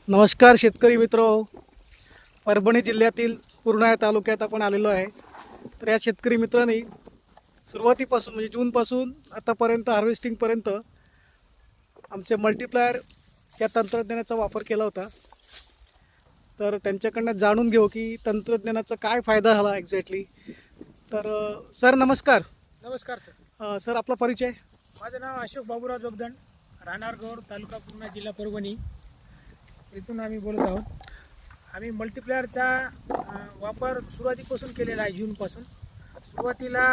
नमस्कार शेतकरी मित्र, परभणी जिल्ह्यातील पूर्णा या तालुक्यात आपण आलेलो आहे. तर या शेतकरी मित्रांनी सुरुवातीपासून म्हणजे जूनपासून आतापर्यंत हार्वेस्टिंगपर्यंत आमचे मल्टीप्लायर या तंत्रज्ञानाचा वापर केला होता. तर त्यांच्याकडनं जाणून घेऊ की तंत्रज्ञानाचा काय फायदा झाला एक्झॅक्टली. तर सर नमस्कार. नमस्कार सर. सर आपला परिचय. माझं नाव अशोक बाबूराव जोगदंड, राहणार गौड, तालुका पूर्णा, जिल्हा परभणी. इथून आम्ही बोलत आहोत. आम्ही मल्टीप्लायरचा वापर सुरुवातीपासून केलेला आहे. जूनपासून सुरुवातीला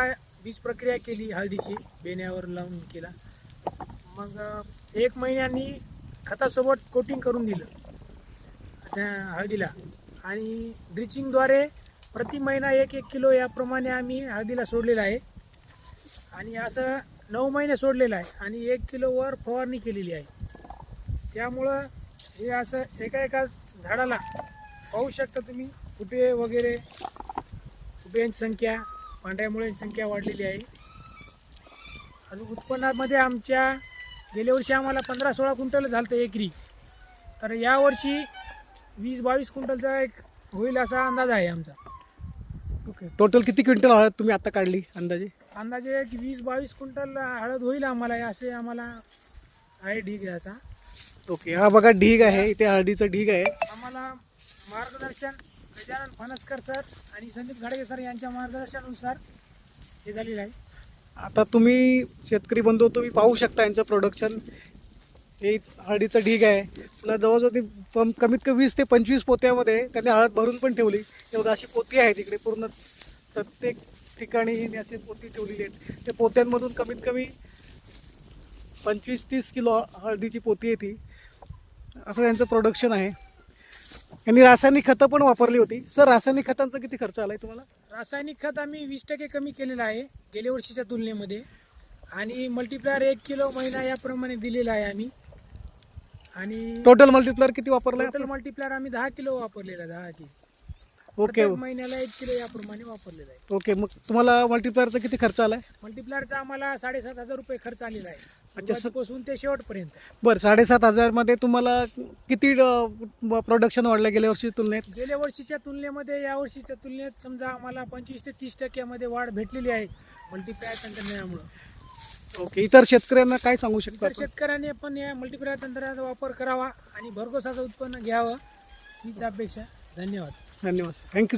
बीज प्रक्रिया केली, हळदीची बेण्यावर लावून केला. मग 1 महिन्यांनी खतासोबत कोटिंग करून दिलं त्या हळदीला, आणि ड्रिचिंगद्वारे प्रति महिना 1-1 किलो याप्रमाणे आम्ही हळदीला सोडलेलं आहे. आणि असं 9 महिने सोडलेलं आहे आणि 1 किलोवर फवारणी केलेली आहे. त्यामुळं हे असं एका झाडाला पाहू शकता तुम्ही, फुटे वगैरे, फुट्यांची संख्या, पांढऱ्या मुळ्यांची संख्या वाढलेली आहे. अजून उत्पन्नामध्ये आमच्या गेल्या वर्षी आम्हाला 15-16 क्विंटल झालं होतं एकरी. तर यावर्षी 20-22 क्विंटलचा एक होईल असा अंदाज आहे आमचा. ओके, टोटल किती क्विंटल हळद तुम्ही आता काढली अंदाजे? अंदाजे एक 20-22 क्विंटल हळद होईल आम्हाला, असे आम्हाला आहे ढीग आहे असा. ओके, हा बघा ढीग आहे, इथे हळदीचं ढीग आहे. आम्हाला मार्गदर्शन गजानन फणसकर सर आणि संदीप घाडगे सर यांच्या मार्गदर्शनानुसार हे झालेलं आहे. आता तुम्ही शेतकरी बंधू तुम्ही पाहू शकता यांचं प्रोडक्शन. हे हळदीचं ढीग आहे. पुन्हा जवळजवळ ती कमीत कमी 20 ते 25 पोत्यामध्ये त्यांनी हळद भरून पण ठेवली. एवढं अशी पोती आहे तिकडे, पूर्ण प्रत्येक ठिकाणी अशी पोती ठेवलेली आहेत. त्या पोत्यांमधून कमीत कमी 25-30 किलो हळदीची पोती येते. असं यांचं प्रोडक्शन आहे. यांनी रासायनिक खतं पण वापरली होती. सर रासायनिक खतांचा किती खर्च आला आहे तुम्हाला? रासायनिक खत आम्ही 20% कमी केलेलं आहे गेल्या वर्षीच्या तुलनेमध्ये. आणि मल्टीप्लायर 1 किलो महिना याप्रमाणे दिलेला आहे आम्ही. आणि टोटल मल्टीप्लायर किती वापरला टोटल मल्टीप्लायर आम्ही 10 किलो वापरलेला आहे. 10 किलो ओके महिन्याला 1 किलो याप्रमाणे वापरलेला आहे. ओके, मग तुम्हाला मल्टीप्लायरचा किती खर्च आला आहे? मल्टीप्लायरचा आम्हाला 7,500 रुपये खर्च आलेला आहे, अच्छा, सुरुवातीपासून ते शेवटपर्यंत. बरं, 7,500 मध्ये तुम्हाला किती प्रोडक्शन वाढलं गेल्या वर्षी तुलनेत? गेल्या वर्षीच्या तुलनेमध्ये या वर्षीच्या तुलनेत समजा आम्हाला 25 ते 30% वाढ भेटलेली आहे मल्टीप्लायर तंत्रज्ञानामुळे. ओके, इतर शेतकऱ्यांना काय सांगू शकता? तर शेतकऱ्यांनी पण या मल्टीप्लायर तंत्रज्ञानाचा वापर करावा आणि भरघोस असं उत्पन्न घ्यावं हीच अपेक्षा. धन्यवाद. धन्यवाद, थँक्यू सर.